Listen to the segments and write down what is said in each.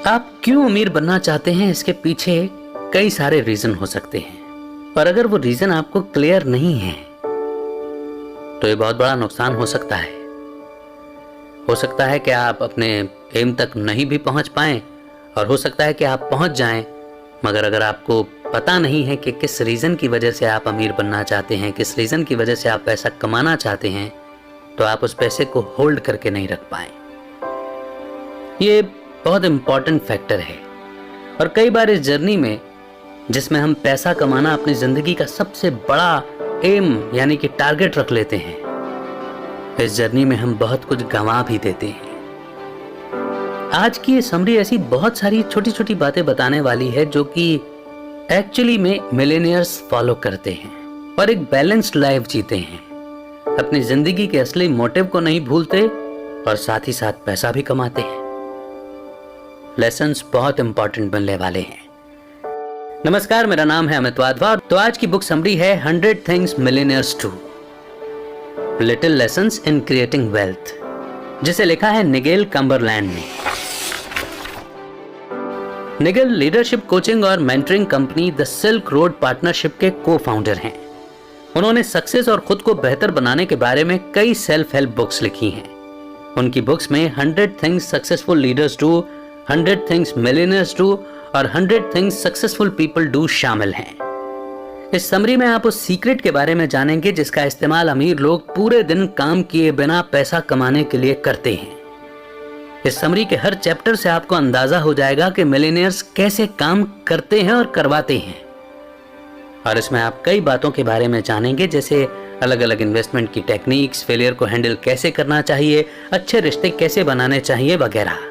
आप क्यों अमीर बनना चाहते हैं, इसके पीछे कई सारे रीजन हो सकते हैं, और अगर वो रीजन आपको क्लियर नहीं है तो ये बहुत बड़ा नुकसान हो सकता है। हो सकता है कि आप अपने एम तक नहीं भी पहुंच पाएं, और हो सकता है कि आप पहुंच जाएं, मगर अगर आपको पता नहीं है कि किस रीजन की वजह से आप अमीर बनना चाहते हैं, किस रीजन की वजह से आप पैसा कमाना चाहते हैं, तो आप उस पैसे को होल्ड करके नहीं रख पाए। ये बहुत इंपॉर्टेंट फैक्टर है। और कई बार इस जर्नी में, जिसमें हम पैसा कमाना अपनी जिंदगी का सबसे बड़ा एम यानी कि टारगेट रख लेते हैं, इस जर्नी में हम बहुत कुछ गंवा भी देते हैं। आज की ये समरी ऐसी बहुत सारी छोटी छोटी बातें बताने वाली है जो कि एक्चुअली में मिलेनियर्स फॉलो करते हैं और एक बैलेंस्ड लाइफ जीते हैं, अपनी जिंदगी के असली मोटिव को नहीं भूलते और साथ ही साथ पैसा भी कमाते हैं। लेसन्स बहुत इंपॉर्टेंट बनने वाले हैं। नमस्कार, मेरा नाम है अमित वाधवा। तो आज की बुक समरी है 100 things millionaires do, little lessons in creating wealth, जिसे लिखा है निगेल कम्बरलैंड ने। निगेल लीडरशिप कोचिंग और mentoring company the silk road partnership के को फाउंडर हैं। उन्होंने सक्सेस और खुद को बेहतर बनाने के बारे में कई सेल्फ हेल्प बुक्स लिखी हैं। उनकी बुक्स में 100 things successful leaders do, 100 things millionaires do और 100 थिंग्स सक्सेसफुल पीपल डू शामिल हैं। इस समरी में आप उस सीक्रेट के बारे में जानेंगे जिसका इस्तेमाल अमीर लोग पूरे दिन काम किए बिना पैसा कमाने के लिए करते हैं। इस समरी के हर चैप्टर से आपको अंदाजा हो जाएगा कि मिलेनियर्स कैसे काम करते हैं और करवाते हैं। और इसमें आप कई बातों के बारे में जानेंगे, जैसे अलग अलग इन्वेस्टमेंट की टेक्निक्स, फेलियर को हैंडल कैसे करना चाहिए, अच्छे रिश्ते कैसे बनाने चाहिए वगैरह।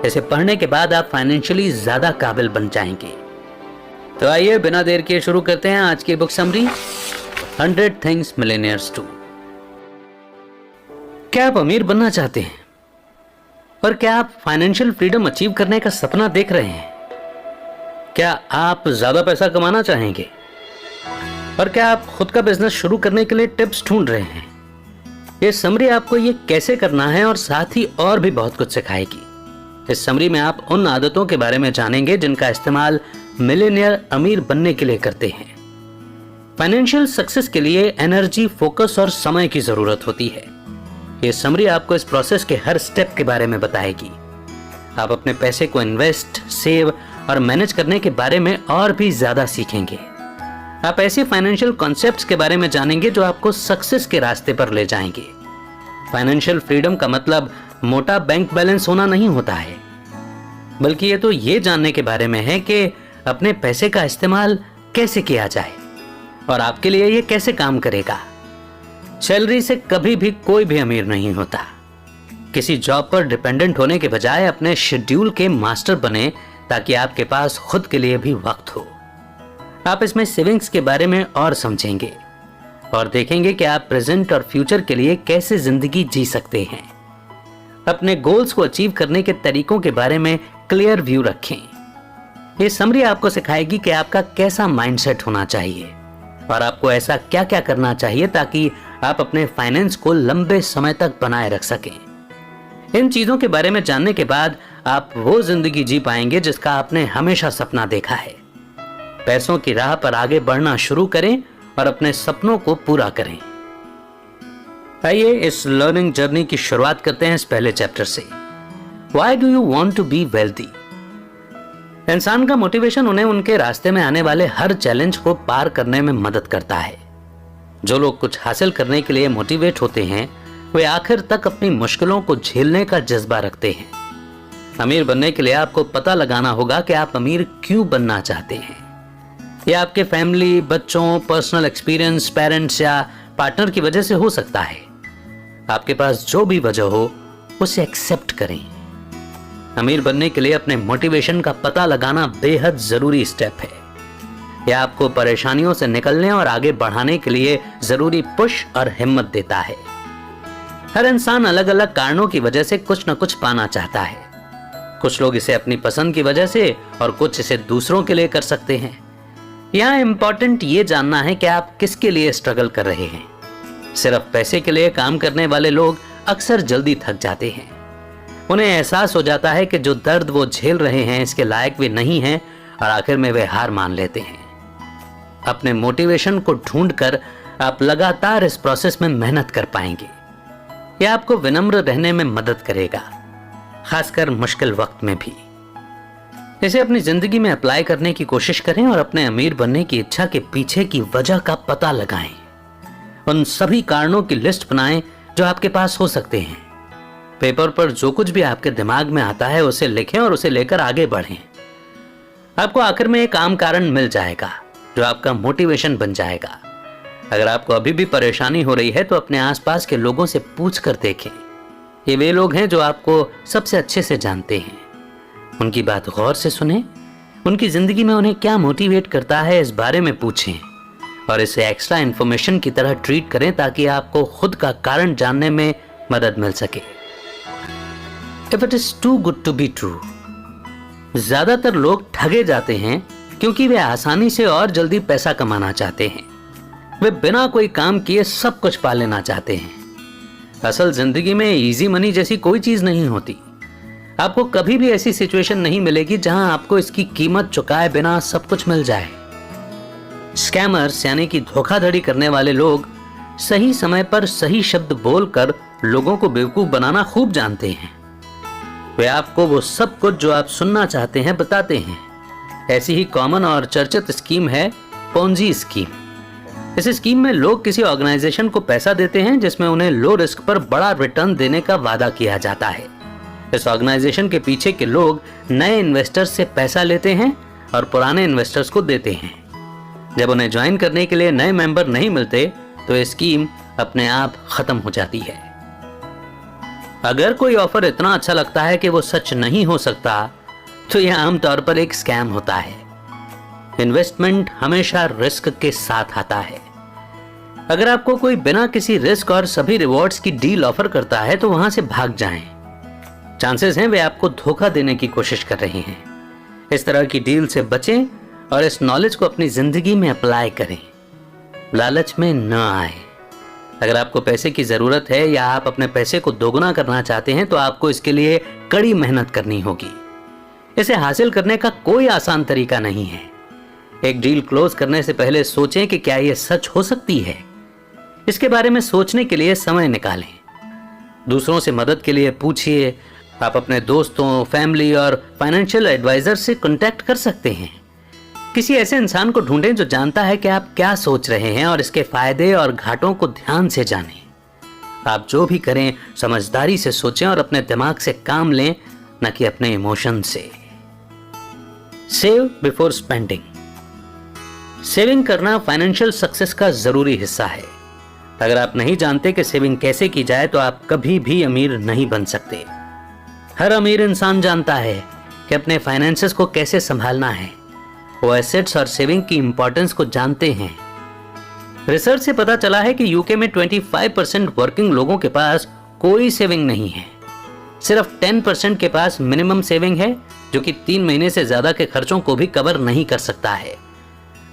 इसे पढ़ने के बाद आप फाइनेंशियली ज्यादा काबिल बन जाएंगे। तो आइए बिना देर किए शुरू करते हैं आज की book summary 100 things millionaires do. क्या आप अमीर बनना चाहते हैं? और क्या आप फाइनेंशियल फ्रीडम अचीव करने का सपना देख रहे हैं? क्या आप ज्यादा पैसा कमाना चाहेंगे? और क्या आप खुद का बिजनेस शुरू करने के लिए टिप्स ढूंढ रहे हैं? ये समरी आपको ये कैसे करना है और साथ ही और भी बहुत कुछ सिखाएगी। इस समरी में आप उन आदतों के बारे में जानेंगे जिनका इस्तेमाल मिलेनियर अमीर बनने के लिए करते हैं। फाइनेंशियल सक्सेस के लिए एनर्जी, फोकस और समय की जरूरत होती है। ये समरी आपको इस प्रोसेस के हर स्टेप के बारे में बताएगी। आप अपने पैसे को इन्वेस्ट, सेव और मैनेज करने के बारे में और भी ज्यादा सीखेंगे। आप ऐसे फाइनेंशियल कॉन्सेप्ट्स के बारे में जानेंगे जो आपको सक्सेस के रास्ते पर ले जाएंगे। फाइनेंशियल फ्रीडम का मतलब मोटा बैंक बैलेंस होना नहीं होता है, बल्कि ये तो ये जानने के बारे में है कि अपने पैसे का इस्तेमाल कैसे किया जाए और आपके लिए ये कैसे काम करेगा। सैलरी से कभी भी कोई भी अमीर नहीं होता। किसी जॉब पर डिपेंडेंट होने के बजाय अपने शेड्यूल के मास्टर बने ताकि आपके पास खुद के लिए भी वक्त हो। आप इसमें सेविंग्स के बारे में और समझेंगे और देखेंगे कि आप प्रेजेंट और फ्यूचर के लिए कैसे जिंदगी जी सकते हैं। अपने गोल्स को अचीव करने के तरीकों के बारे में क्लियर व्यू रखें। ये समरी आपको सिखाएगी कि आपका कैसा माइंडसेट होना चाहिए और आपको ऐसा क्या क्या करना चाहिए ताकि आप अपने फाइनेंस को लंबे समय तक बनाए रख सकें। इन चीजों के बारे में जानने के बाद आप वो जिंदगी जी पाएंगे जिसका आपने हमेशा सपना देखा है। पैसों की राह पर आगे बढ़ना शुरू करें और अपने सपनों को पूरा करें। आइए इस लर्निंग जर्नी की शुरुआत करते हैं इस पहले चैप्टर से। Why do you want to be wealthy? इंसान का मोटिवेशन उन्हें उनके रास्ते में आने वाले हर चैलेंज को पार करने में मदद करता है। जो लोग कुछ हासिल करने के लिए मोटिवेट होते हैं, वे आखिर तक अपनी मुश्किलों को झेलने का जज्बा रखते हैं। अमीर बनने के लिए आपको पता लगाना होगा कि आप अमीर क्यों बनना चाहते हैं। यह आपके फैमिली, बच्चों, पर्सनल एक्सपीरियंस, पेरेंट्स या पार्टनर की वजह से हो सकता है। आपके पास जो भी वजह हो उसे एक्सेप्ट करें। अमीर बनने के लिए अपने मोटिवेशन का पता लगाना बेहद जरूरी स्टेप है। यह आपको परेशानियों से निकलने और आगे बढ़ाने के लिए जरूरी पुश और हिम्मत देता है। हर इंसान अलग अलग कारणों की वजह से कुछ न कुछ पाना चाहता है। कुछ लोग इसे अपनी पसंद की वजह से और कुछ इसे दूसरों के लिए कर सकते हैं। यहाँ इंपॉर्टेंट ये जानना है कि आप किसके लिए स्ट्रगल कर रहे हैं। सिर्फ पैसे के लिए काम करने वाले लोग अक्सर जल्दी थक जाते हैं। उन्हें एहसास हो जाता है कि जो दर्द वो झेल रहे हैं इसके लायक वे नहीं हैं और आखिर में वे हार मान लेते हैं। अपने मोटिवेशन को ढूंढकर आप लगातार इस प्रोसेस में मेहनत कर पाएंगे। यह आपको विनम्र रहने में मदद करेगा, खासकर मुश्किल वक्त में भी। इसे अपनी जिंदगी में अप्लाई करने की कोशिश करें और अपने अमीर बनने की इच्छा के पीछे की वजह का पता लगाएं। उन सभी कारणों की लिस्ट बनाएं जो आपके पास हो सकते हैं। पेपर पर जो कुछ भी आपके दिमाग में आता है उसे लिखें और उसे लेकर आगे बढ़ें। आपको आखिर में एक आम कारण मिल जाएगा जो आपका मोटिवेशन बन जाएगा। अगर आपको अभी भी परेशानी हो रही है तो अपने आसपास के लोगों से पूछ कर देखें। ये वे लोग हैं जो आपको सबसे अच्छे से जानते हैं। उनकी बात गौर से सुनें, उनकी जिंदगी में उन्हें क्या मोटिवेट करता है इस बारे में पूछें और इसे एक्स्ट्रा इंफॉर्मेशन की तरह ट्रीट करें ताकि आपको खुद का कारण जानने में मदद मिल सके। If it is too good to be true, ज्यादातर लोग ठगे जाते हैं क्योंकि वे आसानी से और जल्दी पैसा कमाना चाहते हैं। वे बिना कोई काम किए सब कुछ पा लेना चाहते हैं। असल जिंदगी में इजी मनी जैसी कोई चीज नहीं होती। आपको कभी भी ऐसी सिचुएशन नहीं मिलेगी जहां आपको इसकी कीमत चुकाए बिना सब कुछ मिल जाए। स्कैमर्स यानी कि धोखाधड़ी करने वाले लोग सही समय पर सही शब्द बोलकर लोगों को बेवकूफ बनाना खूब जानते हैं। वे आपको वो सब कुछ जो आप सुनना चाहते हैं बताते हैं। ऐसी ही कॉमन और चर्चित स्कीम है पोंजी स्कीम। इस स्कीम में लोग किसी ऑर्गेनाइजेशन को पैसा देते हैं जिसमें उन्हें लो रिस्क पर बड़ा रिटर्न देने का वादा किया जाता है। इस ऑर्गेनाइजेशन के पीछे के लोग नए इन्वेस्टर्स से पैसा लेते हैं और पुराने इन्वेस्टर्स को देते हैं। जब उन्हें ज्वाइन करने के लिए नए मेंबर नहीं मिलते तो ये स्कीम अपने आप खत्म हो जाती है। अगर कोई ऑफर इतना अच्छा लगता है कि वो सच नहीं हो सकता तो यह आमतौर पर एक स्कैम होता है। इन्वेस्टमेंट हमेशा रिस्क के साथ आता है। अगर आपको कोई बिना किसी रिस्क और सभी रिवॉर्ड्स की डील ऑफर करता है तो वहां से भाग जाएं। चांसेस हैं वे आपको धोखा देने की कोशिश कर रहे हैं। इस तरह की डील से बचें और इस नॉलेज को अपनी जिंदगी में अप्लाई करें। लालच में न आए। अगर आपको पैसे की जरूरत है या आप अपने पैसे को दोगुना करना चाहते हैं तो आपको इसके लिए कड़ी मेहनत करनी होगी। इसे हासिल करने का कोई आसान तरीका नहीं है। एक डील क्लोज करने से पहले सोचें कि क्या यह सच हो सकती है। इसके बारे में सोचने के लिए समय निकालें। दूसरों से मदद के लिए पूछिए। आप अपने दोस्तों, फैमिली और फाइनेंशियल एडवाइजर से कांटेक्ट कर सकते हैं। किसी ऐसे इंसान को ढूंढें जो जानता है कि आप क्या सोच रहे हैं और इसके फायदे और घाटों को ध्यान से जानें। आप जो भी करें समझदारी से सोचें और अपने दिमाग से काम लें, न कि अपने इमोशन से। Save before spending. सेविंग करना फाइनेंशियल सक्सेस का जरूरी हिस्सा है। अगर आप नहीं जानते कि सेविंग कैसे की जाए तो आप कभी भी अमीर नहीं बन सकते। हर अमीर इंसान जानता है कि अपने फाइनेंसेस को कैसे संभालना है। वो एसेट्स और सेविंग की इंपॉर्टेंस को जानते हैं। रिसर्च से पता चला है कि यूके में 25% वर्किंग लोगों के पास कोई सेविंग नहीं है। सिर्फ 10% के पास मिनिमम सेविंग है जो कि 3 महीने से ज्यादा के खर्चों को भी कवर नहीं कर सकता है।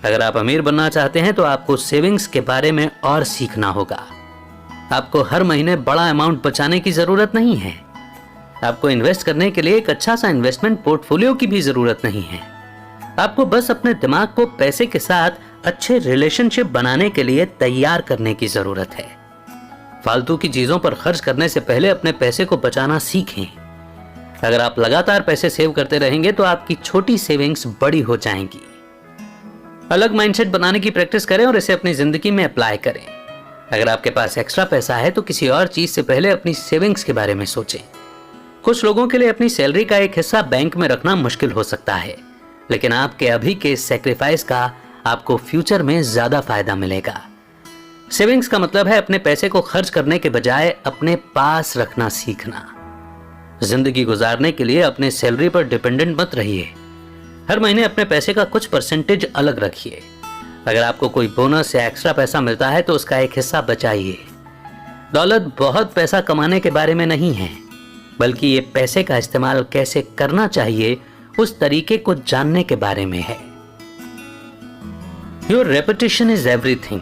अगर आप अमीर बनना चाहते हैं तो आपको सेविंग्स के बारे में और सीखना होगा। आपको हर महीने बड़ा अमाउंट बचाने की जरूरत नहीं है। आपको इन्वेस्ट करने के लिए एक अच्छा सा इन्वेस्टमेंट पोर्टफोलियो की भी जरूरत नहीं है। आपको बस अपने दिमाग को पैसे के साथ अच्छे रिलेशनशिप बनाने के लिए तैयार करने की जरूरत है। फालतू की चीजों पर खर्च करने से पहले अपने पैसे को बचाना सीखें। अगर आप लगातार पैसे सेव करते रहेंगे तो आपकी छोटी सेविंग्स बड़ी हो जाएंगी। अलग माइंडसेट बनाने की प्रैक्टिस करें और इसे अपनी जिंदगी में अप्लाई करें। अगर आपके पास एक्स्ट्रा पैसा है तो किसी और चीज से पहले अपनी सेविंग्स के बारे में सोचें। कुछ लोगों के लिए अपनी सैलरी का एक हिस्सा बैंक में रखना मुश्किल हो सकता है, लेकिन आपके अभी के सैक्रिफाइस का आपको फ्यूचर में ज्यादा फायदा मिलेगा। सेविंग्स का मतलब है अपने पैसे को खर्च करने के बजाय अपने पास रखना सीखना। जिंदगी गुजारने के लिए अपने सैलरी पर डिपेंडेंट मत रहिए। हर महीने अपने पैसे का कुछ परसेंटेज अलग रखिए। अगर आपको कोई बोनस या एक्स्ट्रा पैसा मिलता है तो उसका एक हिस्सा बचाइए। दौलत बहुत पैसा कमाने के बारे में नहीं है, बल्कि ये पैसे का इस्तेमाल कैसे करना चाहिए उस तरीके को जानने के बारे में है। Your reputation is everything.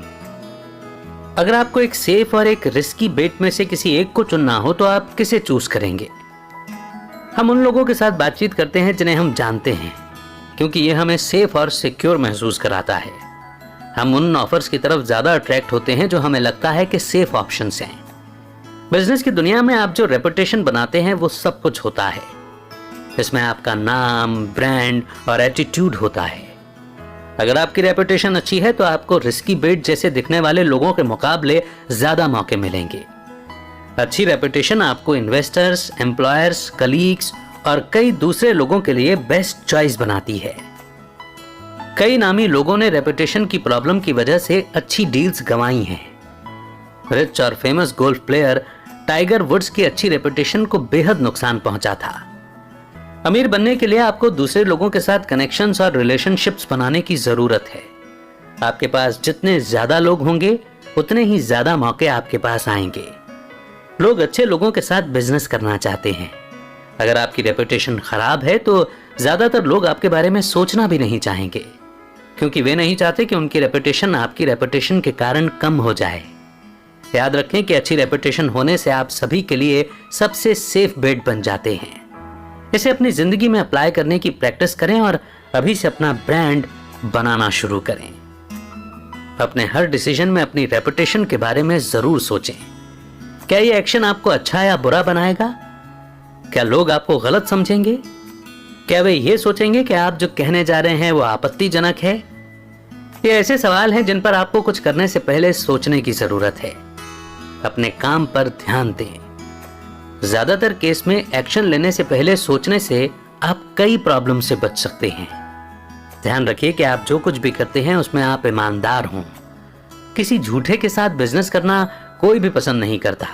अगर आपको एक सेफ और एक रिस्की बेट में से किसी एक को चुनना हो तो आप किसे चूज करेंगे? हम उन लोगों के साथ बातचीत करते हैं जिन्हें हम जानते हैं, क्योंकि ये हमें सेफ और सिक्योर महसूस कराता है। हम उन ऑफर्स की तरफ ज्यादा अट्रैक्ट होते हैं जो हमें लगता है कि सेफ ऑप्शंस हैं। बिजनेस की दुनिया में आप जो रेपुटेशन बनाते हैं वो सब कुछ होता है। इसमें आपका नाम, ब्रांड और एटीट्यूड होता है। अगर आपकी रेपुटेशन अच्छी है तो आपको रिस्की बेट जैसे दिखने वाले लोगों के मुकाबले ज्यादा मौके मिलेंगे। अच्छी रेपुटेशन आपको इन्वेस्टर्स, एम्प्लॉयर्स, कलीग्स और कई दूसरे लोगों के लिए बेस्ट चॉइस बनाती है। कई नामी लोगों ने रेपुटेशन की प्रॉब्लम की वजह से अच्छी डील्स गंवाई हैं। रिच और famous golf player Tiger Woods की अच्छी रेपुटेशन को बेहद नुकसान पहुंचा था। अमीर बनने के लिए आपको दूसरे लोगों के साथ कनेक्शंस और रिलेशनशिप्स बनाने की जरूरत है। आपके पास जितने ज्यादा लोग होंगे उतने ही ज्यादा मौके आपके पास आएंगे। लोग अच्छे लोगों के साथ बिजनेस करना चाहते हैं। अगर आपकी रेपुटेशन खराब है तो ज्यादातर लोग आपके बारे में सोचना भी नहीं चाहेंगे, क्योंकि वे नहीं चाहते कि उनकी रेपुटेशन आपकी रेपुटेशन के कारण कम हो जाए। याद रखें कि अच्छी रेपुटेशन होने से आप सभी के लिए सबसे सेफ बेट बन जाते हैं। इसे अपनी जिंदगी में अप्लाई करने की प्रैक्टिस करें और अभी से अपना ब्रांड बनाना शुरू करें। अपने हर डिसीजन में अपनी रेपुटेशन के बारे में जरूर सोचें। क्या यह एक्शन आपको अच्छा या बुरा बनाएगा? क्या लोग आपको गलत समझेंगे? क्या वे ये सोचेंगे कि आप जो कहने जा रहे हैं वो आपत्तिजनक है? ये ऐसे सवाल हैं जिन पर आपको कुछ करने से पहले सोचने की जरूरत है। अपने काम पर ध्यान दें। ज्यादातर केस में एक्शन लेने से पहले सोचने से आप कई प्रॉब्लम से बच सकते हैं। ध्यान रखिए कि आप जो कुछ भी करते हैं उसमें आप ईमानदार हों। किसी झूठे के साथ बिजनेस करना कोई भी पसंद नहीं करता।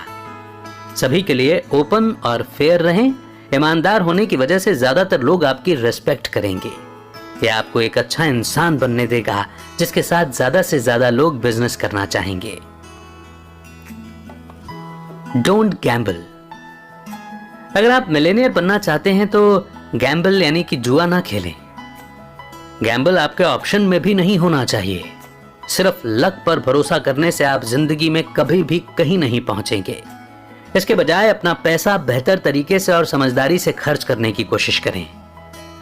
सभी के लिए ओपन और फेयर रहें। ईमानदार होने की वजह से ज्यादातर लोग आपकी रिस्पेक्ट करेंगे। यह आपको एक अच्छा इंसान बनने देगा जिसके साथ ज्यादा से ज्यादा लोग बिजनेस करना चाहेंगे। Don't Gamble. अगर आप मिलेनियर बनना चाहते हैं तो गैम्बल यानी कि जुआ ना खेलें। गैम्बल आपके ऑप्शन में भी नहीं होना चाहिए। सिर्फ लक पर भरोसा करने से आप जिंदगी में कभी भी कहीं नहीं पहुंचेंगे। इसके बजाय अपना पैसा बेहतर तरीके से और समझदारी से खर्च करने की कोशिश करें।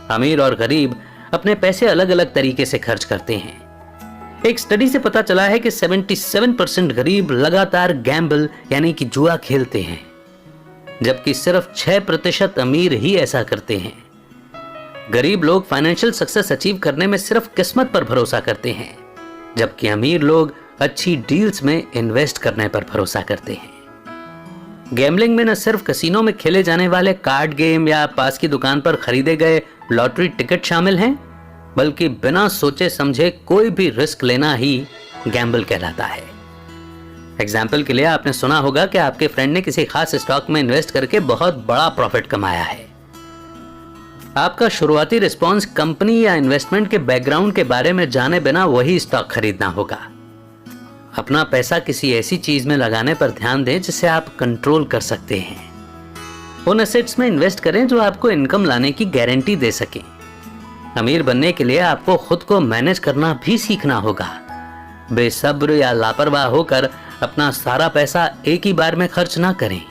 अमीर और गरीब अपने पैसे अलग अलग तरीके से खर्च करते हैं। एक स्टडी से पता चला है कि 77% गरीब लगातार गैम्बल यानी कि जुआ खेलते हैं, जबकि सिर्फ 6% अमीर ही ऐसा करते हैं। गरीब लोग फाइनेंशियल सक्सेस अचीव करने में सिर्फ किस्मत पर भरोसा करते हैं, जबकि अमीर लोग अच्छी डील्स में इन्वेस्ट करने पर भरोसा करते हैं। गैम्बलिंग में न सिर्फ कसिनो में खेले जाने वाले कार्ड गेम या पास की दुकान पर खरीदे गए लॉटरी टिकट शामिल हैं, बल्कि बिना सोचे समझे कोई भी रिस्क लेना ही गैम्बल कहलाता है। एग्जाम्पल के लिए आपने सुना होगा कि आपके फ्रेंड ने किसी खास स्टॉक में इन्वेस्ट करके बहुत बड़ा प्रॉफिट कमाया है। आपका शुरुआती रिस्पॉन्स कंपनी या इन्वेस्टमेंट के बैकग्राउंड के बारे में जाने बिना वही स्टॉक खरीदना होगा। अपना पैसा किसी ऐसी चीज में लगाने पर ध्यान दें जिसे आप कंट्रोल कर सकते हैं। उन एसेट्स में इन्वेस्ट करें जो आपको इनकम लाने की गारंटी दे सके। अमीर बनने के लिए आपको खुद को मैनेज करना भी सीखना होगा। बेसब्र या लापरवाह होकर अपना सारा पैसा एक ही बार में खर्च ना करें।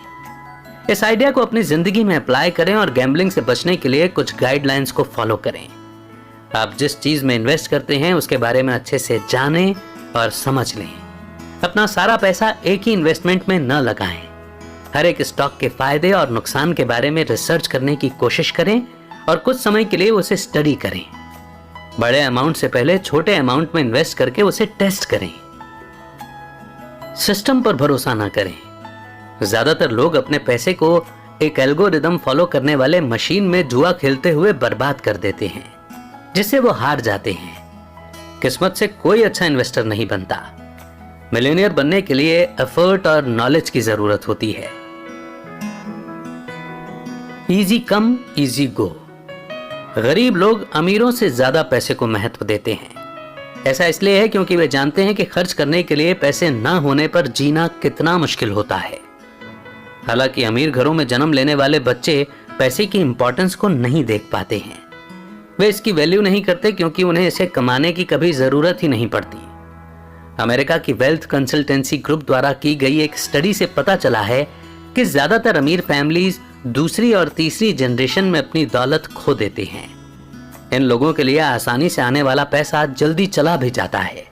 इस आइडिया को अपनी जिंदगी में अप्लाई करें और गैम्बलिंग से बचने के लिए कुछ गाइडलाइंस को फॉलो करें। आप जिस चीज में इन्वेस्ट करते हैं उसके बारे में अच्छे से जानें और समझ लें। अपना सारा पैसा एक ही इन्वेस्टमेंट में न लगाएं। हर एक स्टॉक के फायदे और नुकसान के बारे में रिसर्च करने की कोशिश करें और कुछ समय के लिए उसे स्टडी करें। बड़े अमाउंट से पहले छोटे अमाउंट में इन्वेस्ट करके उसे टेस्ट करें। सिस्टम पर भरोसा ना करें। ज्यादातर लोग अपने पैसे को एक एल्गोरिदम फॉलो करने वाले मशीन में जुआ खेलते हुए बर्बाद कर देते हैं, जिससे वो हार जाते हैं। किस्मत से कोई अच्छा इन्वेस्टर नहीं बनता। मिलियनियर बनने के लिए एफर्ट और नॉलेज की जरूरत होती है। Easy come easy go. गरीब लोग अमीरों से ज्यादा पैसे को महत्व देते हैं। ऐसा इसलिए है क्योंकि वे जानते हैं कि खर्च करने के लिए पैसे ना होने पर जीना कितना मुश्किल होता है। हालांकि अमीर घरों में जन्म लेने वाले बच्चे पैसे की इंपॉर्टेंस को नहीं देख पाते हैं। वे इसकी वैल्यू नहीं करते क्योंकि उन्हें इसे कमाने की कभी जरूरत ही नहीं पड़ती। अमेरिका की वेल्थ कंसल्टेंसी ग्रुप द्वारा की गई एक स्टडी से पता चला है कि ज्यादातर अमीर फैमिलीज दूसरी और तीसरी जनरेशन में अपनी दौलत खो देते हैं। इन लोगों के लिए आसानी से आने वाला पैसा जल्दी चला भी जाता है।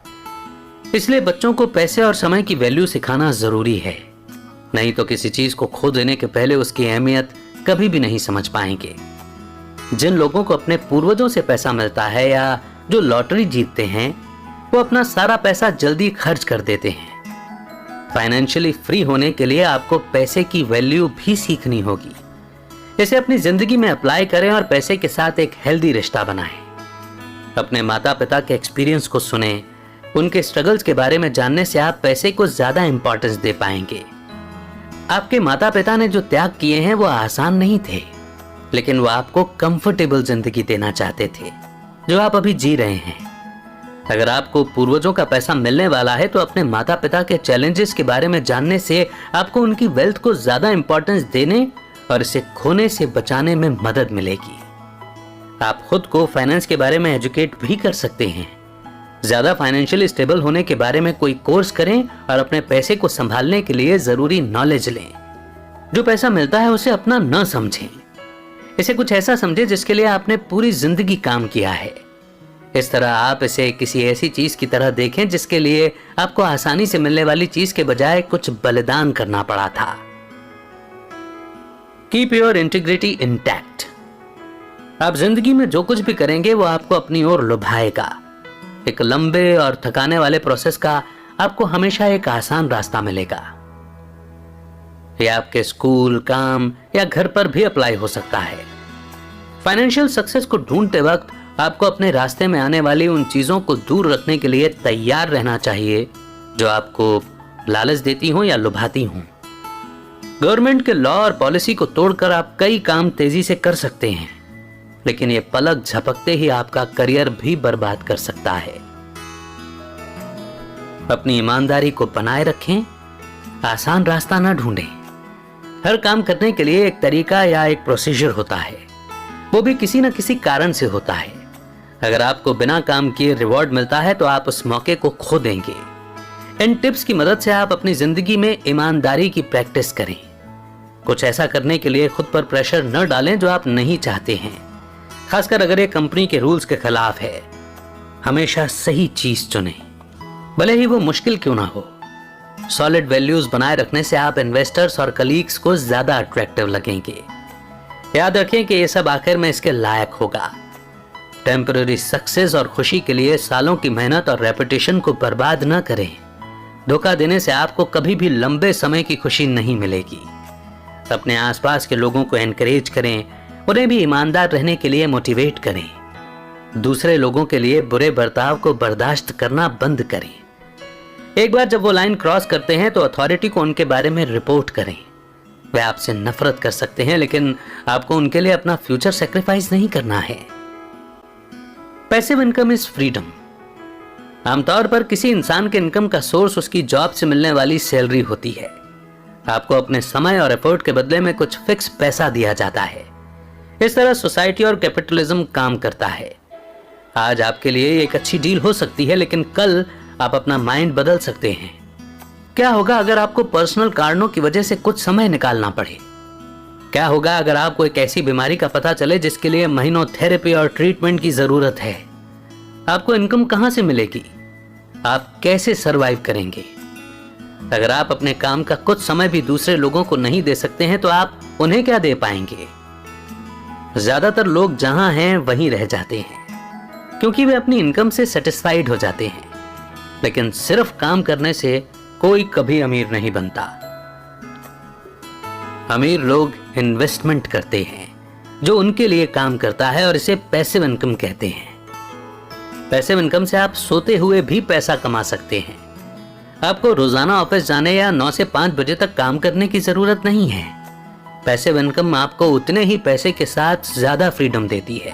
इसलिए बच्चों को पैसे और समय की वैल्यू सिखाना जरूरी है, नहीं तो किसी चीज को खो देने के पहले उसकी अहमियत कभी भी नहीं समझ पाएंगे। जिन लोगों को अपने पूर्वजों से पैसा मिलता है या जो लॉटरी जीतते हैं, वो अपना सारा पैसा जल्दी खर्च कर देते हैं। फाइनेंशियली फ्री होने के लिए आपको पैसे की वैल्यू भी सीखनी होगी। इसे अपनी जिंदगी में अप्लाई करें और पैसे के साथ एक हेल्दी रिश्ता बनाएं। अपने माता पिता के एक्सपीरियंस को सुने, उनके स्ट्रगल्स के बारे में जानने से आप पैसे को ज्यादा इंपॉर्टेंस दे पाएंगे। आपके माता पिता ने जो त्याग किए हैं वो आसान नहीं थे, लेकिन वो आपको कंफर्टेबल जिंदगी देना चाहते थे जो आप अभी जी रहे हैं। अगर आपको पूर्वजों का पैसा मिलने वाला है तो अपने माता पिता के चैलेंजेस के बारे में जानने से आपको उनकी वेल्थ को ज्यादा इंपॉर्टेंस देने और इसे खोने से बचाने में मदद मिलेगी। आप खुद को फाइनेंस के बारे में एजुकेट भी कर सकते हैं। ज्यादा फाइनेंशियली स्टेबल होने के बारे में कोई कोर्स करें और अपने पैसे को संभालने के लिए जरूरी नॉलेज लें। जो पैसा मिलता है उसे अपना न समझें, इसे कुछ ऐसा समझें जिसके लिए आपने पूरी जिंदगी काम किया है। इस तरह आप इसे किसी ऐसी चीज की तरह देखें जिसके लिए आपको आसानी से मिलने वाली चीज के बजाय कुछ बलिदान करना पड़ा था। Keep your integrity intact. आप जिंदगी में जो कुछ भी करेंगे वो आपको अपनी ओर लुभाएगा। एक लंबे और थकाने वाले प्रोसेस का आपको हमेशा एक आसान रास्ता मिलेगा। यह आपके स्कूल, काम या घर पर भी अप्लाई हो सकता है। फाइनेंशियल सक्सेस को ढूंढते वक्त आपको अपने रास्ते में आने वाली उन चीजों को दूर रखने के लिए तैयार रहना चाहिए जो आपको लालच देती हो या लुभाती हो। गवर्नमेंट के लॉ और पॉलिसी को तोड़कर आप कई काम तेजी से कर सकते हैं, लेकिन ये पलक झपकते ही आपका करियर भी बर्बाद कर सकता है। अपनी ईमानदारी को बनाए रखें, आसान रास्ता ना ढूंढें। हर काम करने के लिए एक तरीका या एक प्रोसीजर होता है, वो भी किसी न किसी कारण से होता है। अगर आपको बिना काम किए रिवॉर्ड मिलता है तो आप उस मौके को खो देंगे। इन टिप्स की मदद से आप अपनी जिंदगी में ईमानदारी की प्रैक्टिस करें। कुछ ऐसा करने के लिए खुद पर प्रेशर न डालें जो आप नहीं चाहते हैं, खासकर अगर ये कंपनी के रूल्स के खिलाफ है। हमेशा सही चीज चुनें, भले ही वो मुश्किल क्यों ना हो। सॉलिड वैल्यूज बनाए रखने से आप इन्वेस्टर्स और कलीग्स को ज्यादा अट्रैक्टिव लगेंगे। याद रखें कि ये सब आखिर में इसके लायक होगा। टेम्पररी सक्सेस और खुशी के लिए सालों की मेहनत और रेपुटेशन को बर्बाद न करें। धोखा देने से आपको कभी भी लंबे समय की खुशी नहीं मिलेगी। अपने आसपास के लोगों को एनकरेज करें, उन्हें भी ईमानदार रहने के लिए मोटिवेट करें। दूसरे लोगों के लिए बुरे बर्ताव को बर्दाश्त करना बंद करें। एक बार जब वो लाइन क्रॉस करते हैं तो अथॉरिटी को उनके बारे में रिपोर्ट करें। वे आपसे नफरत कर सकते हैं, लेकिन आपको उनके लिए अपना फ्यूचर सेक्रीफाइस नहीं करना है। Passive income is freedom. आमतौर पर किसी इंसान के इनकम का सोर्स उसकी जॉब से मिलने वाली सैलरी होती है। आपको अपने समय और एफर्ट के बदले में कुछ फिक्स पैसा दिया जाता है। इस तरह सोसाइटी और कैपिटलिज्म काम करता है। आज आपके लिए एक अच्छी डील हो सकती है, लेकिन कल आप अपना माइंड बदल सकते हैं। क्या होगा अगर आपको पर्सनल कारणों की वजह से कुछ समय निकालना पड़े? क्या होगा अगर आपको एक ऐसी बीमारी का पता चले जिसके लिए महीनों थेरेपी और ट्रीटमेंट की जरूरत है? आपको इनकम कहां से मिलेगी? आप कैसे सरवाइव करेंगे? अगर आप अपने काम का कुछ समय भी दूसरे लोगों को नहीं दे सकते हैं तो आप उन्हें क्या दे पाएंगे? ज्यादातर लोग जहां हैं वहीं रह जाते हैं, क्योंकि वे अपनी इनकम से सेटिस्फाइड हो जाते हैं। लेकिन सिर्फ काम करने से कोई कभी अमीर नहीं बनता। अमीर लोग इन्वेस्टमेंट करते हैं जो उनके लिए काम करता है, और इसे पैसिव इनकम कहते हैं। पैसिव इनकम से आप सोते हुए भी पैसा कमा सकते हैं। आपको रोजाना ऑफिस जाने या 9 से 5 बजे तक काम करने की जरूरत नहीं है। पैसिव इनकम आपको उतने ही पैसे के साथ ज्यादा फ्रीडम देती है।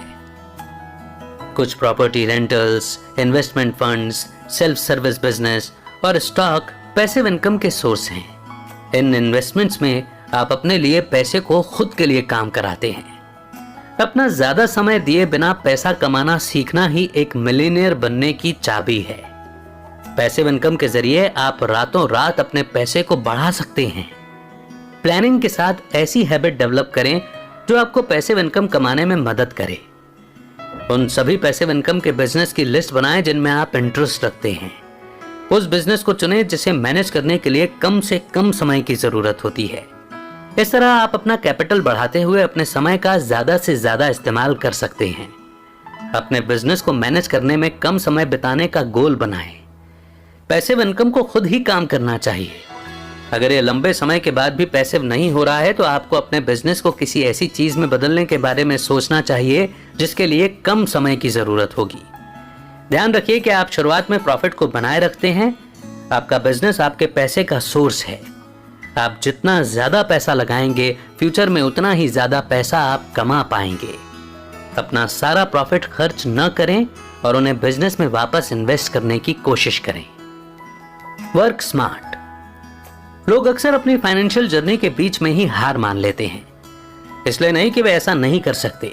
कुछ property rentals, investment funds, self service business और स्टॉक पैसिव इनकम के सोर्स हैं। इन इन्वेस्टमेंट्स में आप अपने लिए पैसे को खुद के लिए काम कराते हैं। अपना ज्यादा समय दिए बिना पैसा कमाना सीखना ही एक मिलियनेयर बनने की चाबी है। पैसिव इनकम के जरिए आप रातों रात अपने पैसे को बढ़ा सकते हैं। प्लानिंग के साथ ऐसी हैबिट डेवलप करें जो आपको पैसिव इनकम कमाने में मदद करे। उन सभी पैसिव इनकम के बिजनेस की लिस्ट बनाएं जिनमें आप इंटरेस्ट रखते हैं। उस बिजनेस को चुनें जिसे मैनेज करने के लिए कम से कम समय की जरूरत होती है। इस तरह आप अपना कैपिटल बढ़ाते हुए अपने समय का ज्यादा से ज्यादा इस्तेमाल कर सकते हैं। अपने बिजनेस को मैनेज करने में कम समय बिताने का गोल बनाएं। पैसिव इनकम को खुद ही काम करना चाहिए। अगर ये लंबे समय के बाद भी पैसिव नहीं हो रहा है तो आपको अपने बिजनेस को किसी ऐसी चीज में बदलने के बारे में सोचना चाहिए जिसके लिए कम समय की जरूरत होगी। ध्यान रखिए कि आप शुरुआत में प्रॉफिट को बनाए रखते हैं। आपका बिजनेस आपके पैसे का सोर्स है। आप जितना ज्यादा पैसा लगाएंगे फ्यूचर में उतना ही ज्यादा पैसा आप कमा पाएंगे। अपना सारा प्रॉफिट खर्च न करें और उन्हें बिजनेस में वापस इन्वेस्ट करने की कोशिश करें। Work smart. लोग अक्सर अपनी फाइनेंशियल जर्नी के बीच में ही हार मान लेते हैं। इसलिए नहीं कि वे ऐसा नहीं कर सकते,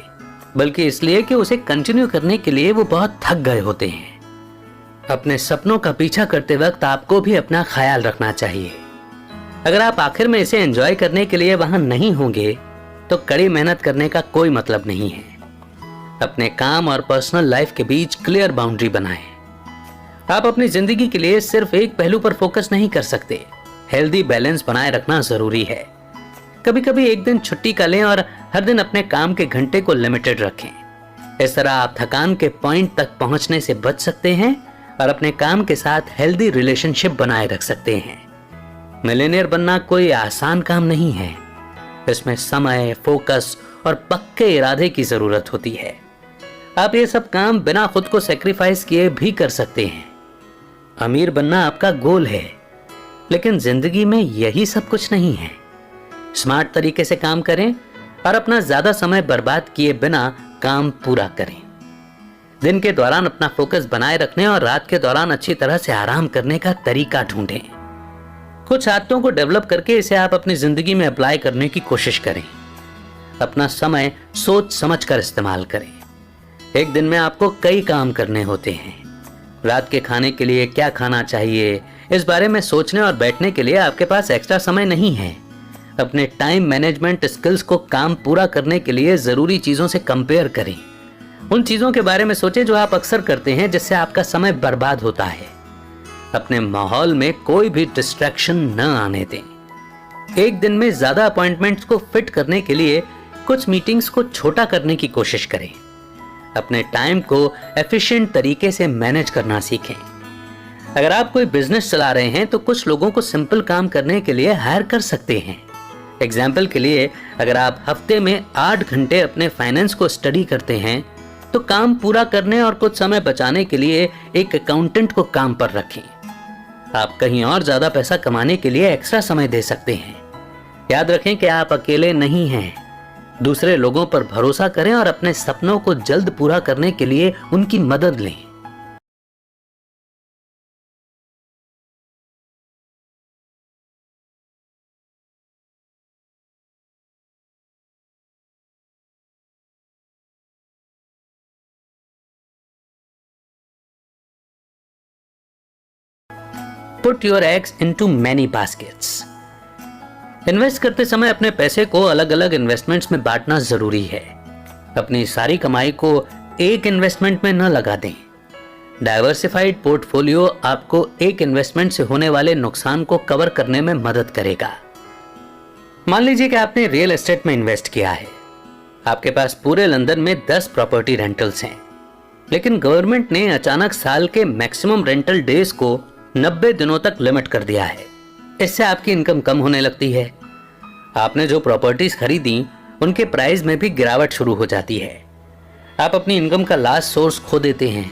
बल्कि इसलिए कि उसे कंटिन्यू करने के लिए वो बहुत थक गए होते हैं। अपने सपनों का पीछा करते वक्त आपको भी अपना ख्याल रखना चाहिए। अगर आप आखिर में इसे एंजॉय करने के लिए वहां नहीं होंगे तो कड़ी मेहनत करने का कोई मतलब नहीं है। अपने काम और पर्सनल लाइफ के बीच क्लियर बाउंड्री बनाएं। आप अपनी जिंदगी के लिए सिर्फ एक पहलू पर फोकस नहीं कर सकते। हेल्दी बैलेंस बनाए रखना जरूरी है। कभी कभी एक दिन छुट्टी का लें और हर दिन अपने काम के घंटे को लिमिटेड रखें। इस तरह आप थकान के पॉइंट तक पहुंचने से बच सकते हैं और अपने काम के साथ हेल्दी रिलेशनशिप बनाए रख सकते हैं। मिलियनेयर बनना कोई आसान काम नहीं है। इसमें समय, फोकस और पक्के इरादे की जरूरत होती है। आप ये सब काम बिना खुद को सेक्रीफाइस किए भी कर सकते हैं। अमीर बनना आपका गोल है, लेकिन जिंदगी में यही सब कुछ नहीं है। स्मार्ट तरीके से काम करें और अपना ज्यादा समय बर्बाद किए बिना काम पूरा करें। दिन के दौरान अपना फोकस बनाए रखने और रात के दौरान अच्छी तरह से आराम करने का तरीका ढूंढें। कुछ आदतों को डेवलप करके इसे आप अपनी जिंदगी में अप्लाई करने की कोशिश करें। अपना समय सोच समझ कर इस्तेमाल करें। एक दिन में आपको कई काम करने होते हैं। रात के खाने के लिए क्या खाना चाहिए, इस बारे में सोचने और बैठने के लिए आपके पास एक्स्ट्रा समय नहीं है। अपने टाइम मैनेजमेंट स्किल्स को काम पूरा करने के लिए जरूरी चीजों से कंपेयर करें। उन चीजों के बारे में सोचें जो आप अक्सर करते हैं जिससे आपका समय बर्बाद होता है। अपने माहौल में कोई भी डिस्ट्रैक्शन न आने दें। एक दिन में ज्यादा अपॉइंटमेंट्स को फिट करने के लिए कुछ मीटिंग्स को छोटा करने की कोशिश करें। अपने टाइम को एफिशिएंट तरीके से मैनेज करना सीखें। अगर आप कोई बिजनेस चला रहे हैं तो कुछ लोगों को सिंपल काम करने के लिए हायर कर सकते हैं। एग्जाम्पल के लिए, अगर आप हफ्ते में 8 घंटे अपने फाइनेंस को स्टडी करते हैं तो काम पूरा करने और कुछ समय बचाने के लिए एक अकाउंटेंट को काम पर रखें। आप कहीं और ज्यादा पैसा कमाने के लिए एक्स्ट्रा समय दे सकते हैं। याद रखें कि आप अकेले नहीं हैं। दूसरे लोगों पर भरोसा करें और अपने सपनों को जल्द पूरा करने के लिए उनकी मदद लें। Put your eggs into many baskets. Invest करते समय अपने पैसे को अलग अलग इन्वेस्टमेंट्स में बांटना जरूरी है। अपनी सारी कमाई को एक इन्वेस्टमेंट में न लगा दें। डाइवर्सिफाइड पोर्टफोलियो आपको एक इन्वेस्टमेंट से होने वाले नुकसान को कवर करने में मदद करेगा। मान लीजिए कि आपने रियल एस्टेट में इन्वेस्ट किया है। आपके पास पूरे लंदन में 10 प्रॉपर्टी रेंटल्स हैं, लेकिन गवर्नमेंट ने अचानक साल के मैक्सिमम रेंटल डेज को 90 दिनों तक लिमिट कर दिया है। इससे आपकी इनकम कम होने लगती है। आपने जो प्रॉपर्टीज खरीदी उनके प्राइस में भी गिरावट शुरू हो जाती है। आप अपनी इनकम का लास्ट सोर्स खो देते हैं।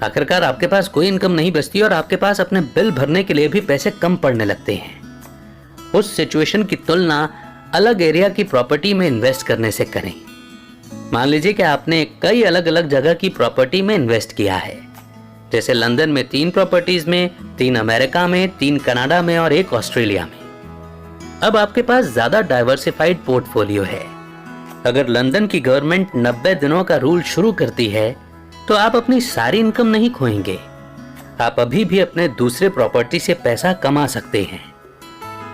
आखिरकार आपके पास कोई इनकम नहीं बचती और आपके पास अपने बिल भरने के लिए भी पैसे कम पड़ने लगते हैं। उस सिचुएशन की तुलना अलग एरिया की प्रॉपर्टी में इन्वेस्ट करने से करें। मान लीजिए कि आपने कई अलग अलग जगह की प्रॉपर्टी में इन्वेस्ट किया है, जैसे लंदन में 3 प्रॉपर्टीज में, 3 अमेरिका में, 3 कनाडा में और 1 ऑस्ट्रेलिया में। अब आपके पास ज्यादा डाइवर्सिफाइड पोर्टफोलियो है। अगर लंदन की गवर्नमेंट 90 दिनों का रूल शुरू करती है तो आप अपनी सारी इनकम नहीं खोएंगे। आप अभी भी अपने दूसरे प्रॉपर्टी से पैसा कमा सकते हैं।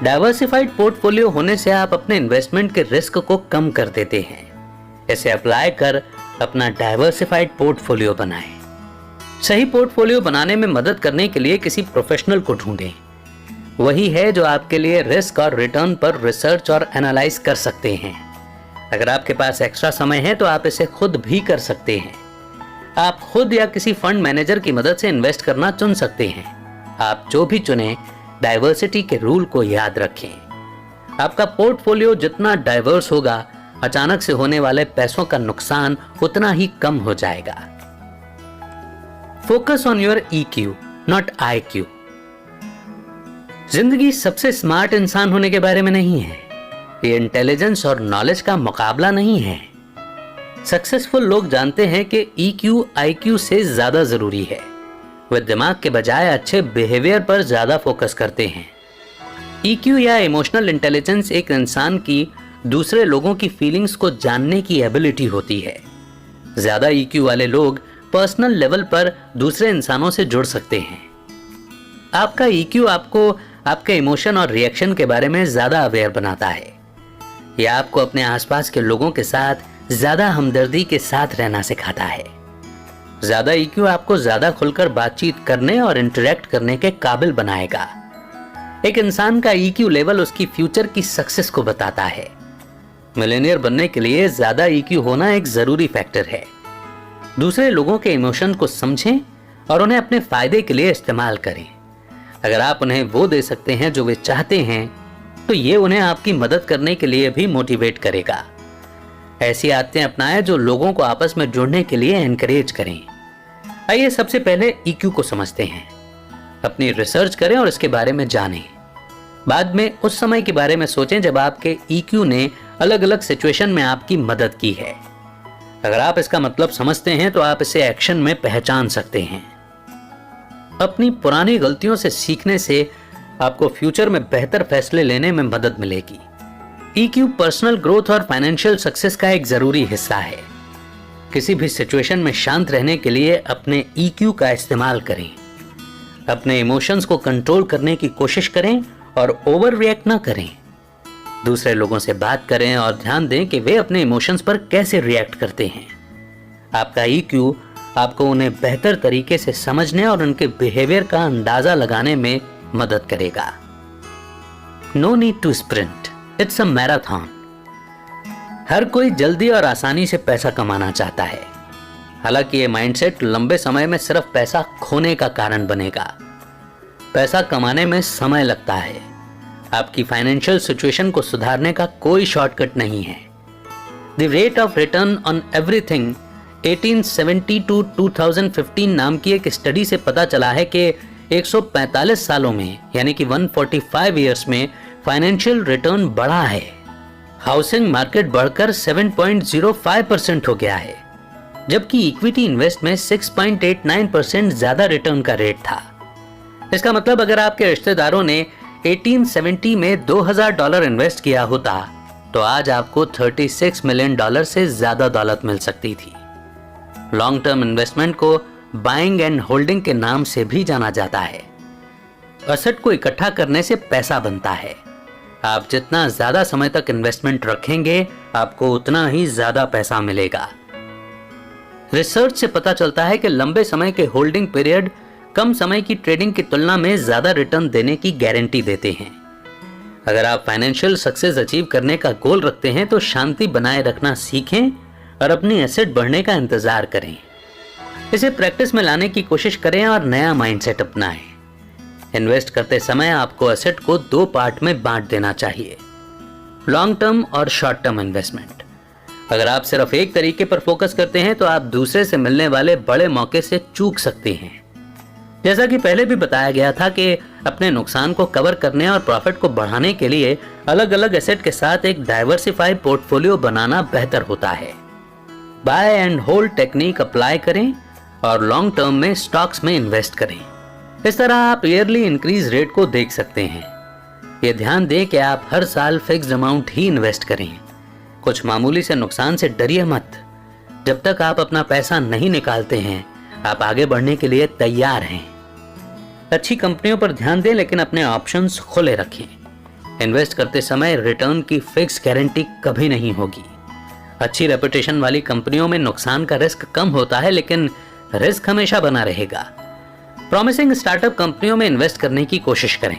डाइवर्सिफाइड पोर्टफोलियो होने से आप अपने इन्वेस्टमेंट के रिस्क को कम कर देते हैं। इसे अप्लाई कर अपना डाइवर्सिफाइड पोर्टफोलियो बनाएं। सही पोर्टफोलियो बनाने में मदद करने के लिए किसी प्रोफेशनल को ढूंढें। वही है जो आपके लिए रिस्क और रिटर्न पर रिसर्च और एनालाइज कर सकते हैं। अगर आपके पास एक्स्ट्रा समय है तो आप इसे खुद भी कर सकते हैं। आप खुद या किसी फंड मैनेजर की मदद से इन्वेस्ट करना चुन सकते हैं। आप जो भी चुनें, डाइवर्सिटी के रूल को याद रखें। आपका पोर्टफोलियो जितना डाइवर्स होगा, अचानक से होने वाले पैसों का नुकसान उतना ही कम हो जाएगा। Focus on your EQ, not IQ। जिंदगी सबसे स्मार्ट इंसान होने के बारे में नहीं है। ये इंटेलिजेंस और नॉलेज का मुकाबला नहीं है। सक्सेसफुल लोग जानते हैं कि EQ IQ से ज्यादा जरूरी है। वे दिमाग के बजाय अच्छे बिहेवियर पर ज्यादा फोकस करते हैं। EQ या इमोशनल इंटेलिजेंस एक इंसान की दूसरे लोगों की फीलिंग्स को जानने की एबिलिटी होती है। ज्यादा EQ वाले लोग पर्सनल लेवल पर दूसरे इंसानों से जुड़ सकते हैं। आपका EQ आपको आपके इमोशन और रिएक्शन के बारे में ज्यादा अवेयर बनाता है। यह आपको अपने आसपास के लोगों के साथ ज्यादा हमदर्दी के साथ रहना सिखाता है। ज्यादा EQ आपको ज्यादा खुलकर बातचीत करने और इंटरेक्ट करने के काबिल बनाएगा। एक इंसान का EQ लेवल उसकी फ्यूचर की सक्सेस को बताता है। मिलियनियर बनने के लिए ज्यादा EQ होना एक जरूरी फैक्टर है। दूसरे लोगों के इमोशन को समझें और उन्हें अपने फायदे के लिए इस्तेमाल करें। अगर आप उन्हें वो दे सकते हैं जो वे चाहते हैं, तो ये उन्हें आपकी मदद करने के लिए भी मोटिवेट करेगा। ऐसी आदतें अपनाएं जो लोगों को आपस में जुड़ने के लिए एनकरेज करें। आइए सबसे पहले EQ को समझते हैं। अपनी रिसर्च करें और इसके बारे में जानें। बाद में उस समय के बारे में सोचें जब आपके EQ ने अलग अलग सिचुएशन में आपकी मदद की है। अगर आप इसका मतलब समझते हैं तो आप इसे एक्शन में पहचान सकते हैं। अपनी पुरानी गलतियों से सीखने से आपको फ्यूचर में बेहतर फैसले लेने में मदद मिलेगी। EQ पर्सनल ग्रोथ और फाइनेंशियल सक्सेस का एक जरूरी हिस्सा है। किसी भी सिचुएशन में शांत रहने के लिए अपने EQ का इस्तेमाल करें। अपने इमोशंस को कंट्रोल करने की कोशिश करें और ओवर रिएक्ट ना करें। दूसरे लोगों से बात करें और ध्यान दें कि वे अपने इमोशंस पर कैसे रिएक्ट करते हैं। आपका EQ आपको उन्हें बेहतर तरीके से समझने और उनके बिहेवियर का अंदाजा लगाने में मदद करेगा। No need to sprint, it's a marathon. हर कोई जल्दी और आसानी से पैसा कमाना चाहता है। हालांकि ये माइंडसेट लंबे समय में सिर्फ पैसा खोने का कारण बनेगा। पैसा कमाने में समय लगता है। आपकी फाइनेंशियल सिचुएशन को सुधारने का कोई शॉर्टकट नहीं है। The rate of return on everything 1870 to 2015 नाम की एक स्टडी से पता चला है कि 145 सालों में यानी कि 145 इयर्स में फाइनेंशियल रिटर्न बढ़ा है। हाउसिंग मार्केट बढ़कर 7.05% हो गया है, जबकि इक्विटी इन्वेस्ट में 6.89% ज्यादा रिटर्न का रेट था। इसका मतलब अगर आपके रिश्तेदारों ने 1870 में $2000 इन्वेस्ट किया होता तो आज आपको $36 मिलियन से ज्यादा दौलत मिल सकती थी। लॉन्ग टर्म इन्वेस्टमेंट को बाइंग एंड होल्डिंग के नाम से भी जाना जाता है। एसेट को इकट्ठा करने से पैसा बनता है। आप जितना ज्यादा समय तक इन्वेस्टमेंट रखेंगे, आपको उतना ही ज्यादा पैसा मिलेगा। रिसर्च से पता चलता है कि लंबे समय के होल्डिंग पीरियड कम समय की ट्रेडिंग की तुलना में ज्यादा रिटर्न देने की गारंटी देते हैं। अगर आप फाइनेंशियल सक्सेस अचीव करने का गोल रखते हैं तो शांति बनाए रखना सीखें और अपनी एसेट बढ़ने का इंतजार करें। इसे प्रैक्टिस में लाने की कोशिश करें और नया माइंडसेट अपनाएं। इन्वेस्ट करते समय आपको एसेट को 2 पार्ट में बांट देना चाहिए, लॉन्ग टर्म और शॉर्ट टर्म इन्वेस्टमेंट। अगर आप सिर्फ एक तरीके पर फोकस करते हैं तो आप दूसरे से मिलने वाले बड़े मौके से चूक सकते हैं। जैसा कि पहले भी बताया गया था कि अपने नुकसान को कवर करने और प्रॉफिट को बढ़ाने के लिए अलग अलग एसेट के साथ एक डाइवर्सिफाइड पोर्टफोलियो बनाना बेहतर होता है। Buy and hold technique apply करें और लॉन्ग टर्म में स्टॉक्स में इन्वेस्ट करें। इस तरह आप ईयरली इंक्रीज रेट को देख सकते हैं। ये ध्यान दें कि आप हर साल फिक्स्ड अमाउंट ही इन्वेस्ट करें। कुछ मामूली से नुकसान से डरिए मत। जब तक आप अपना पैसा नहीं निकालते हैं, आप आगे बढ़ने के लिए तैयार हैं। अच्छी कंपनियों पर ध्यान दें, लेकिन अपने ऑप्शंस खुले रखें। इन्वेस्ट करते समय रिटर्न की फिक्स गारंटी कभी नहीं होगी। अच्छी रेपुटेशन वाली कंपनियों में नुकसान का रिस्क कम होता है, लेकिन रिस्क हमेशा बना रहेगा। प्रॉमिसिंग स्टार्टअप कंपनियों में इन्वेस्ट करने की कोशिश करें।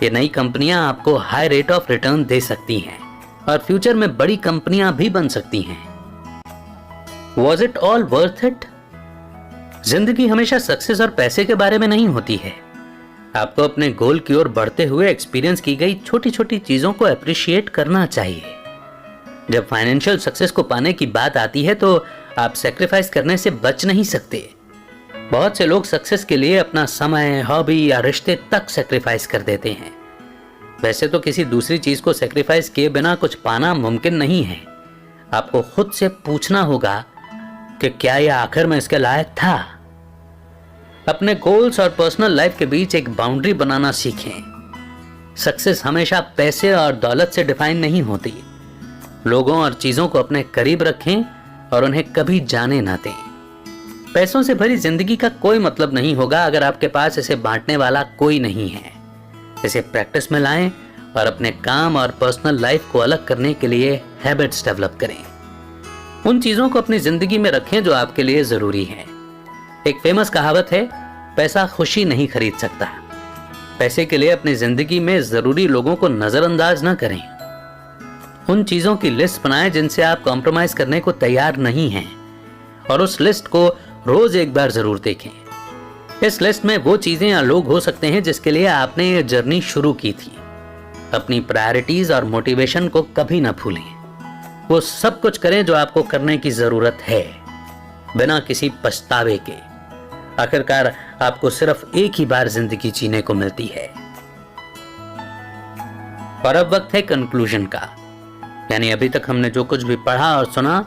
ये नई कंपनियां आपको हाई रेट ऑफ रिटर्न दे सकती हैं और फ्यूचर में बड़ी कंपनियां भी बन सकती हैं। Was it all worth it? जिंदगी हमेशा सक्सेस और पैसे के बारे में नहीं होती है। आपको अपने गोल की ओर बढ़ते हुए एक्सपीरियंस की गई छोटी छोटी चीजों को अप्रिशिएट करना चाहिए। जब फाइनेंशियल सक्सेस को पाने की बात आती है तो आप सेक्रीफाइस करने से बच नहीं सकते। बहुत से लोग सक्सेस के लिए अपना समय, हॉबी या रिश्ते तक सेक्रीफाइस कर देते हैं। वैसे तो किसी दूसरी चीज को सेक्रीफाइस किए बिना कुछ पाना मुमकिन नहीं है। आपको खुद से पूछना होगा कि क्या यह आखिर में इसके लायक था। अपने गोल्स और पर्सनल लाइफ के बीच एक बाउंड्री बनाना सीखें। सक्सेस हमेशा पैसे और दौलत से डिफाइन नहीं होती। लोगों और चीजों को अपने करीब रखें और उन्हें कभी जाने ना दें। पैसों से भरी जिंदगी का कोई मतलब नहीं होगा अगर आपके पास इसे बांटने वाला कोई नहीं है। इसे प्रैक्टिस में लाएं और अपने काम और पर्सनल लाइफ को अलग करने के लिए हैबिट्स डेवलप करें। उन चीजों को अपनी जिंदगी में रखें जो आपके लिए जरूरी है। एक फेमस कहावत है, पैसा खुशी नहीं खरीद सकता। पैसे के लिए अपनी जिंदगी में जरूरी लोगों को नजरअंदाज ना करें। उन चीजों की लिस्ट बनाएं जिनसे आप कॉम्प्रोमाइज करने को तैयार नहीं हैं और उस लिस्ट को रोज एक बार जरूर देखें। इस लिस्ट में वो चीजें या लोग हो सकते हैं जिसके लिए आपने ये जर्नी शुरू की थी। अपनी प्रायोरिटीज और मोटिवेशन को कभी ना भूलें। वो सब कुछ करें जो आपको करने की जरूरत है, बिना किसी पछतावे के। आखिरकार आपको सिर्फ एक ही बार जिंदगी जीने को मिलती है। और अब वक्त है कंक्लूजन का, यानी अभी तक हमने जो कुछ भी पढ़ा और सुना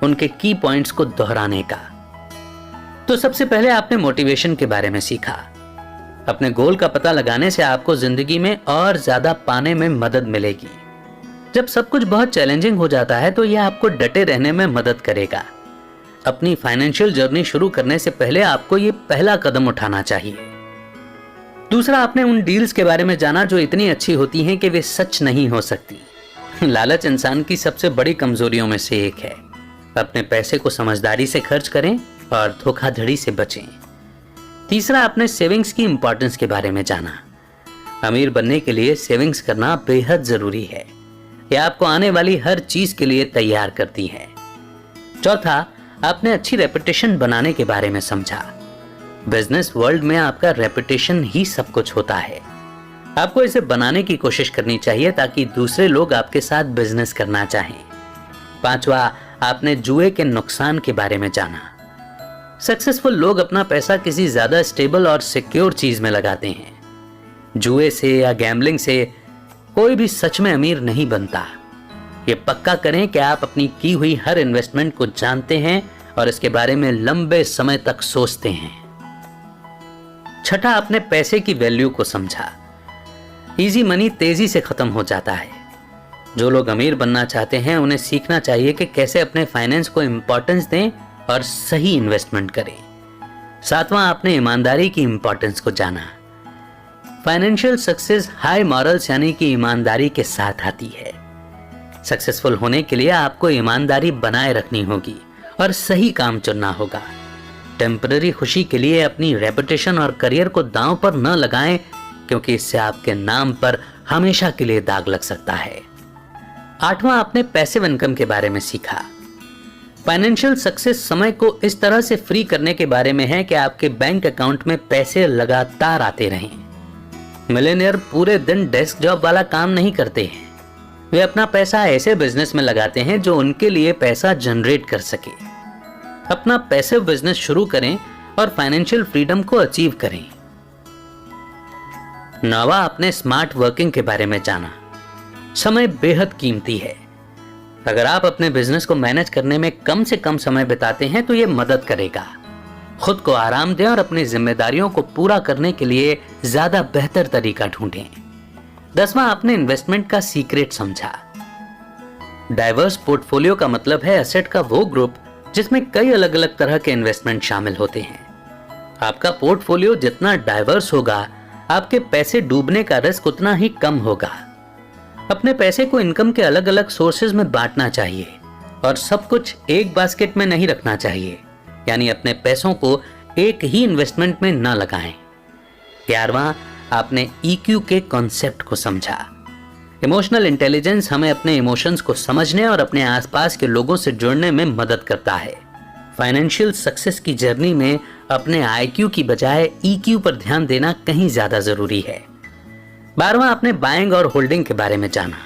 उनके की पॉइंट्स को दोहराने का। तो सबसे पहले आपने मोटिवेशन के बारे में सीखा। अपने गोल का पता लगाने से आपको जिंदगी में और ज्यादा पाने में मदद मिलेगी। जब सब कुछ बहुत चैलेंजिंग हो जाता है तो यह आपको डटे रहने में मदद करेगा। अपनी फाइनेंशियल जर्नी शुरू करने से पहले आपको यह पहला कदम उठाना चाहिए। दूसरा, आपने उन डील्स के बारे में जाना जो इतनी अच्छी होती हैं कि वे सच नहीं हो सकती। लालच इंसान की सबसे बड़ी कमजोरियों में से एक है। अपने पैसे को समझदारी से खर्च करें और धोखाधड़ी से बचें। तीसरा, आपने सेविंग्स की इंपॉर्टेंस के बारे में जाना। अमीर बनने के लिए सेविंग्स करना बेहद जरूरी है। यह आपको आने वाली हर चीज के लिए तैयार करती है। चौथा, आपने अच्छी रेपुटेशन बनाने के बारे में समझा। बिजनेस वर्ल्ड में आपका रेपुटेशन ही सब कुछ होता है। आपको इसे बनाने की कोशिश करनी चाहिए ताकि दूसरे लोग आपके साथ बिजनेस करना चाहें। पांचवा, आपने जुए के नुकसान के बारे में जाना। सक्सेसफुल लोग अपना पैसा किसी ज्यादा स्टेबल और सिक्योर चीज में लगाते हैं। जुए से या गैम्बलिंग से कोई भी सच में अमीर नहीं बनता। ये पक्का करें कि आप अपनी की हुई हर इन्वेस्टमेंट को जानते हैं और इसके बारे में लंबे समय तक सोचते हैं। छठा, आपने पैसे की वैल्यू को समझा। इजी मनी तेजी से खत्म हो जाता है। जो लोग अमीर बनना चाहते हैं उन्हें सीखना चाहिए कि कैसे अपने फाइनेंस को इंपॉर्टेंस दें और सही इन्वेस्टमेंट करें। सातवां, आपने ईमानदारी की इंपॉर्टेंस को जाना। फाइनेंशियल सक्सेस हाई मॉरल्स यानी कि ईमानदारी के साथ आती है। सक्सेसफुल होने के लिए आपको ईमानदारी बनाए रखनी होगी और सही काम चुनना होगा। टेम्पररी खुशी के लिए अपनी रेपुटेशन और करियर को दांव पर न लगाएं, क्योंकि इससे आपके नाम पर हमेशा के लिए दाग लग सकता है। आठवां, आपने पैसिव इनकम के बारे में सीखा। फाइनेंशियल सक्सेस समय को इस तरह से फ्री करने के बारे में है कि आपके बैंक अकाउंट में पैसे लगातार आते रहें। मिलेनियर पूरे दिन डेस्क जॉब वाला काम नहीं करते हैं। वे अपना पैसा ऐसे बिजनेस में लगाते हैं जो उनके लिए पैसा जनरेट कर सके। अपना पैसिव बिजनेस शुरू करें और फाइनेंशियल फ्रीडम को अचीव करें। नौवां, आपने स्मार्ट वर्किंग के बारे में जाना। समय बेहद कीमती है। अगर आप अपने बिजनेस को मैनेज करने में कम से कम समय बिताते हैं तो यह मदद करेगा। खुद को आराम दें और अपनी जिम्मेदारियों को पूरा करने के लिए ज्यादा बेहतर तरीका ढूंढें। 10वां, आपने इन्वेस्टमेंट का सीक्रेट समझा। डाइवर्स पोर्टफोलियो का मतलब है एसेट का वो ग्रुप जिसमें कई अलग अलग तरह के इन्वेस्टमेंट शामिल होते हैं। आपका पोर्टफोलियो जितना डाइवर्स होगा आपके पैसे डूबने का रिस्क उतना ही कम होगा। अपने पैसे को इनकम के अलग अलग सोर्सेज में बांटना चाहिए और सब कुछ एक बास्केट में नहीं रखना चाहिए, यानी अपने पैसों को एक ही इन्वेस्टमेंट में न लगाएं। 11वां, आपने EQ के कॉन्सेप्ट को समझा। इमोशनल इंटेलिजेंस हमें अपने इमोशंस को समझने और अपने आसपास के लोगों से जुड़ने में मदद करता है। फाइनेंशियल सक्सेस की जर्नी में अपने IQ की बजाय EQ पर ध्यान देना कहीं ज्यादा जरूरी है। 12वां, आपने बाइंग और होल्डिंग के बारे में जाना।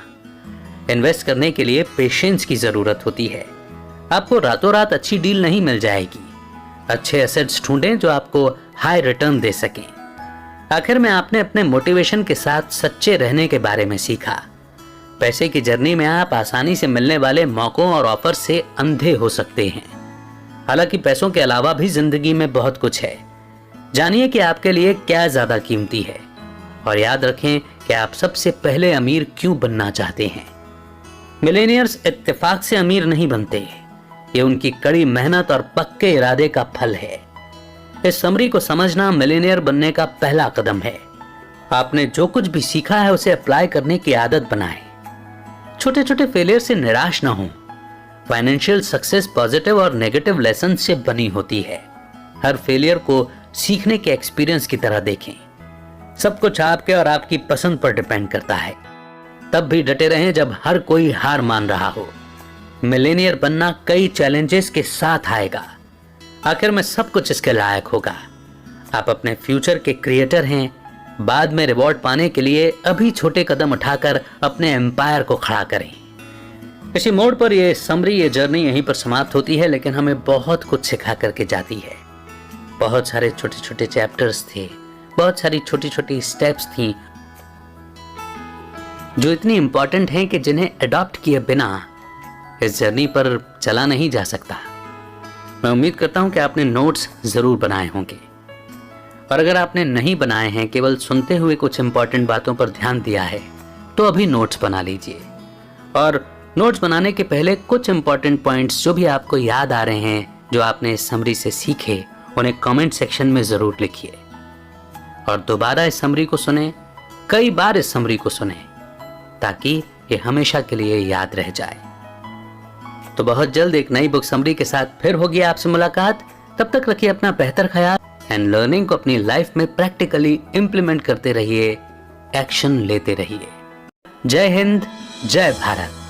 इन्वेस्ट करने के लिए पेशेंस की जरूरत होती है। आपको रातों रात अच्छी डील नहीं मिल जाएगी। अच्छे एसेट्स ढूंढें जो आपको हाई रिटर्न दे सकें। आखिर में आपने अपने मोटिवेशन के साथ सच्चे रहने के बारे में सीखा। पैसे की जर्नी में आप आसानी से मिलने वाले मौकों और ऑफर से अंधे हो सकते हैं। हालांकि पैसों के अलावा भी जिंदगी में बहुत कुछ है। जानिए कि आपके लिए क्या ज्यादा कीमती है और याद रखें कि आप सबसे पहले अमीर क्यों बनना चाहते हैं। मिलेनियर्स इत्तेफाक से अमीर नहीं बनते, ये उनकी कड़ी मेहनत और पक्के इरादे का फल है। इस समरी को समझना मिलेनियर बनने का पहला कदम है। आपने जो कुछ भी सीखा है उसे अप्लाई करने की आदत बनाएं। छोटे छोटे फेलियर से निराश ना हों। फाइनेंशियल सक्सेस पॉजिटिव और नेगेटिव लेसन से बनी होती है। हर फेलियर को सीखने के एक्सपीरियंस की तरह देखें। सब कुछ आपके और आपकी पसंद पर डिपेंड करता है। तब भी डटे रहें जब हर कोई हार मान रहा हो। मिलेनियर बनना कई चैलेंजेस के साथ आएगा, आखिर में सब कुछ इसके लायक होगा। आप अपने फ्यूचर के क्रिएटर हैं। बाद में रिवॉर्ड पाने के लिए अभी छोटे कदम उठाकर अपने एम्पायर को खड़ा करें। इसी मोड़ पर यह समरी, ये जर्नी यहीं पर समाप्त होती है, लेकिन हमें बहुत कुछ सिखा करके जाती है। बहुत सारे छोटे छोटे चैप्टर्स थे, बहुत सारी छोटी छोटी स्टेप्स थी जो इतनी इंपॉर्टेंट हैं कि जिन्हें अडॉप्ट किए बिना इस जर्नी पर चला नहीं जा सकता। मैं उम्मीद करता हूं कि आपने नोट्स जरूर बनाए होंगे, और अगर आपने नहीं बनाए हैं, केवल सुनते हुए कुछ इंपॉर्टेंट बातों पर ध्यान दिया है, तो अभी नोट्स बना लीजिए। और नोट्स बनाने के पहले कुछ इंपॉर्टेंट पॉइंट्स जो भी आपको याद आ रहे हैं, जो आपने इस समरी से सीखे, उन्हें कमेंट सेक्शन में जरूर लिखिए। और दोबारा इस समरी को सुने, कई बार इस समरी को सुने, ताकि ये हमेशा के लिए याद रह जाए। तो बहुत जल्द एक नई बुक समरी के साथ फिर होगी आपसे मुलाकात। तब तक रखिए अपना बेहतर ख्याल एंड लर्निंग को अपनी लाइफ में प्रैक्टिकली इंप्लीमेंट करते रहिए, एक्शन लेते रहिए। जय हिंद, जय भारत।